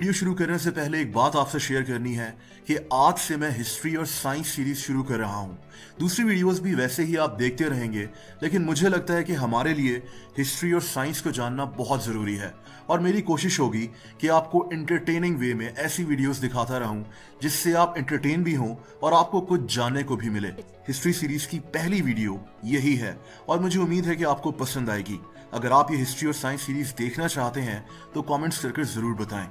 Video शुरू करने से पहले एक बात आपसे शेयर करनी है कि आज से मैं हिस्ट्री और साइंस सीरीज शुरू कर रहा हूँ। दूसरी वीडियोस भी वैसे ही आप देखते रहेंगे, लेकिन मुझे लगता है कि हमारे लिए हिस्ट्री और साइंस को जानना बहुत ज़रूरी है और मेरी कोशिश होगी कि आपको एंटरटेनिंग वे में ऐसी वीडियोस दिखाता रहूं जिससे आप एंटरटेन भी हों और आपको कुछ जानने को भी मिले। हिस्ट्री सीरीज की पहली वीडियो यही है और मुझे उम्मीद है कि आपको पसंद आएगी। अगर आप ये हिस्ट्री और साइंस सीरीज देखना चाहते हैं तो कॉमेंट्स करके ज़रूर बताएं।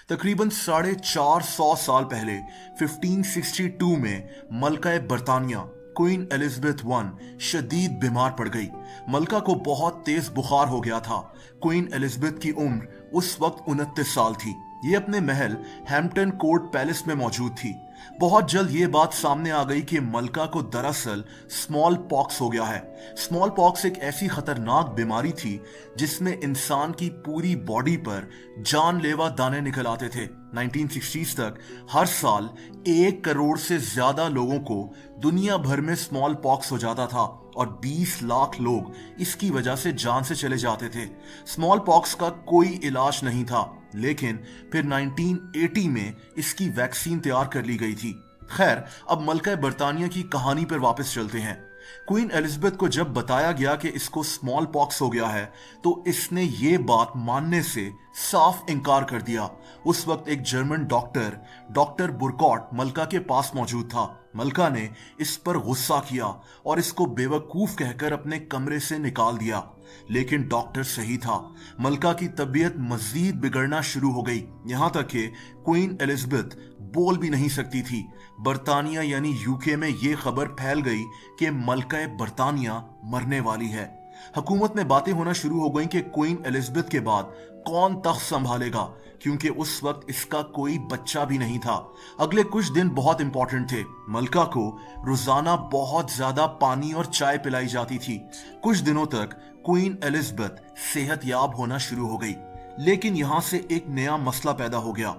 तकरीबन 450 साल पहले 1562 में मलका बरतानिया क्वीन एलिजाबेथ वन शदीद बीमार पड़ गई। मलका को बहुत तेज बुखार हो गया था। क्वीन एलिजाबेथ की उम्र उस वक्त 29 साल थी। ये अपने महल हैम्पटन कोर्ट पैलेस में मौजूद थी। बहुत जल्द ये बात सामने आ गई कि मलका को दरअसल स्मॉल पॉक्स हो गया है। स्मॉल पॉक्स एक ऐसी खतरनाक बीमारी थी जिसमें इंसान की पूरी बॉडी पर जानलेवा दाने निकल आते थे। 1960s तक हर साल 1 करोड़ से ज्यादा लोगों को दुनिया भर में स्मॉल पॉक्स हो जाता था और 20 लाख लोग इसकी वजह से जान से चले जाते थे। स्मॉल पॉक्स का कोई इलाज नहीं था, लेकिन फिर 1980 में इसकी वैक्सीन तैयार कर ली गई थी। खैर, अब मलका बरतानिया की कहानी पर वापस चलते हैं। क्वीन एलिजाबेथ को जब बताया गया कि इसको स्मॉल पॉक्स हो गया है तो इसने ये बात मानने से साफ इनकार कर दिया। उस वक्त एक जर्मन डॉक्टर बुरकॉट मलका के पास मौजूद था। मलका ने इस पर गुस्सा किया और इसको बेवकूफ कहकर अपने कमरे से निकाल दिया, लेकिन डॉक्टर सही था। मलका की तबीयत मजीद बिगड़ना शुरू हो गई, यहाँ तक कि क्वीन एलिजाबेथ बोल भी नहीं सकती थी। बरतानिया यानी यूके में ये खबर फैल गई कि मलका बरतानिया मरने वाली है। हुकूमत में बातें होना शुरू हो गई कि क्वीन एलिजाबेथ के बाद कौन तख्त संभालेगा, क्योंकि उस वक्त इसका कोई बच्चा भी नहीं था। अगले कुछ दिन बहुत इंपॉर्टेंट थे। मलका को रोजाना बहुत ज्यादा पानी और चाय पिलाई जाती थी। कुछ दिनों तक क्वीन एलिजाबेथ सेहतयाब होना शुरू हो गई, लेकिन यहां से एक नया मसला पैदा हो गया।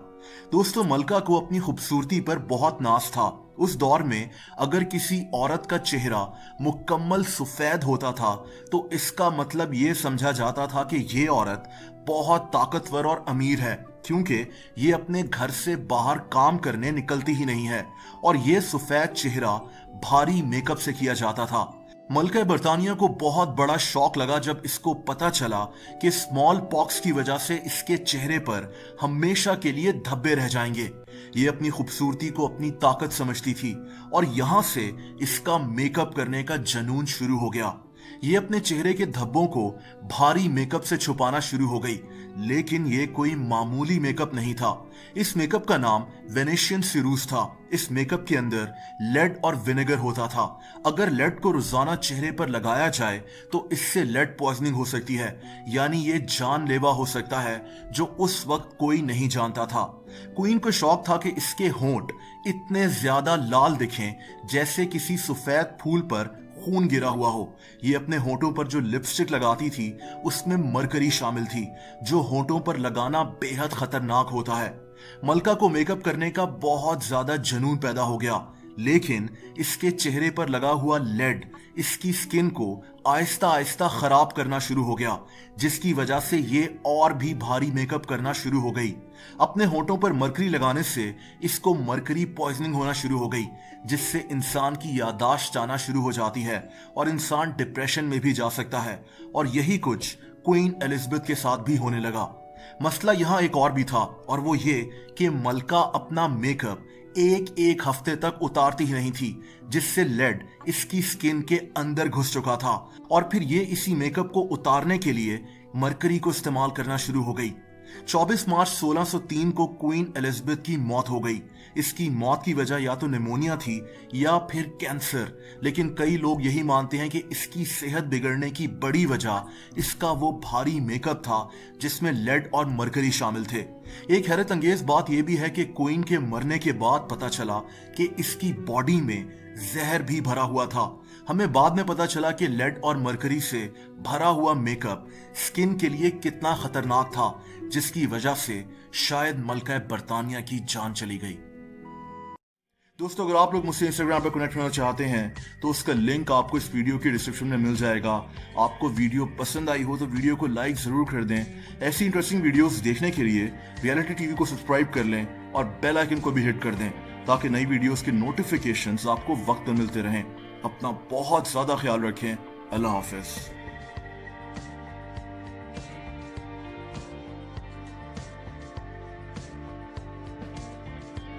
दोस्तों, मलका को अपनी खूबसूरती पर बहुत नाज था। उस दौर में अगर किसी औरत का चेहरा मुकम्मल सफेद होता था तो इसका मतलब ये समझा जाता था कि ये औरत बहुत ताकतवर और अमीर है, क्योंकि ये अपने घर से बाहर काम करने निकलती ही नहीं है और ये सफेद चेहरा भारी मेकअप से किया जाता था। मलका बरतानिया को बहुत बड़ा शौक लगा जब इसको पता चला कि स्मॉल पॉक्स की वजह से इसके चेहरे पर हमेशा के लिए धब्बे रह जाएंगे। ये अपनी खूबसूरती को अपनी ताकत समझती थी और यहां से इसका मेकअप करने का जुनून शुरू हो गया। ये अपने चेहरे के धब्बों को भारी मेकअप से छुपाना शुरू हो गई, लेकिन ये कोई मामूली मेकअप नहीं था। इस मेकअप का नाम वेनेशियन सिरूस था। इस मेकअप के अंदर लेड और विनेगर होता था। अगर लेड को रोजाना चेहरे पर लगाया जाए तो इससे लेड पॉइजनिंग हो सकती है, यानी ये जानलेवा हो सकता है, जो उस वक्त कोई नहीं जानता था। क्वीन को शौक था कि इसके होंठ इतने ज्यादा लाल दिखें जैसे किसी सफेद फूल पर खून गिरा हुआ हो। ये अपने होंठों पर जो लिपस्टिक लगाती थी उसमें मरकरी शामिल थी, जो होंठों पर लगाना बेहद खतरनाक होता है। मलका को मेकअप करने का बहुत ज्यादा जुनून पैदा हो गया, लेकिन इसके चेहरे पर लगा हुआ लेड इसकी स्किन को आहिस्ता आहिस्ता खराब करना शुरू हो गया, जिसकी वजह से ये और भी भारी मेकअप करना शुरू हो गई। अपने होंठों पर मरकरी लगाने से इसको मरकरी पॉइजनिंग होना शुरू हो गई, जिससे इंसान की याददाश्त जाना शुरू हो जाती है और इंसान डिप्रेशन में भी जा सकता है। और यही कुछ क्वीन एलिजाबेथ के साथ भी होने लगा। मसला यहाँ एक और भी था, और वो ये कि मलका अपना मेकअप एक हफ्ते तक उतारती ही नहीं थी, जिससे लेड इसकी स्किन के अंदर घुस चुका था और फिर ये इसी मेकअप को उतारने के लिए मरकरी को इस्तेमाल करना शुरू हो गई। 24 मार्च 1603 को क्वीन एलिजाबेथ की मौत हो गई। इसकी मौत की वजह या तो निमोनिया थी या फिर कैंसर, लेकिन कई लोग यही मानते हैं कि इसकी सेहत बिगड़ने की बड़ी वजह इसका वो भारी मेकअप था जिसमें लेड और मरकरी शामिल थे। एक हैरत अंगेज बात यह भी है कि क्वीन के मरने के बाद पता चला कि इसकी बॉडी में जहर भी भरा हुआ था। हमें बाद में पता चला कि लेड और मरकरी से भरा हुआ मेकअप स्किन के लिए कितना खतरनाक था, जिसकी वजह से शायद मलका बरतानिया की जान चली गई। दोस्तों, अगर आप लोग मुझसे इंस्टाग्राम पर कनेक्ट होना चाहते हैं तो उसका लिंक आपको इस वीडियो की डिस्क्रिप्शन में मिल जाएगा। आपको वीडियो पसंद आई हो तो वीडियो को लाइक जरूर कर दें। ऐसी इंटरेस्टिंग वीडियोस देखने के लिए रियलिटी टीवी को सब्सक्राइब कर लें और बेल आइकन को भी हिट कर दें ताकि नई वीडियोस के नोटिफिकेशंस आपको वक्त पर मिलते रहें। अपना बहुत ज्यादा ख्याल रखें। अल्लाह हाफिज।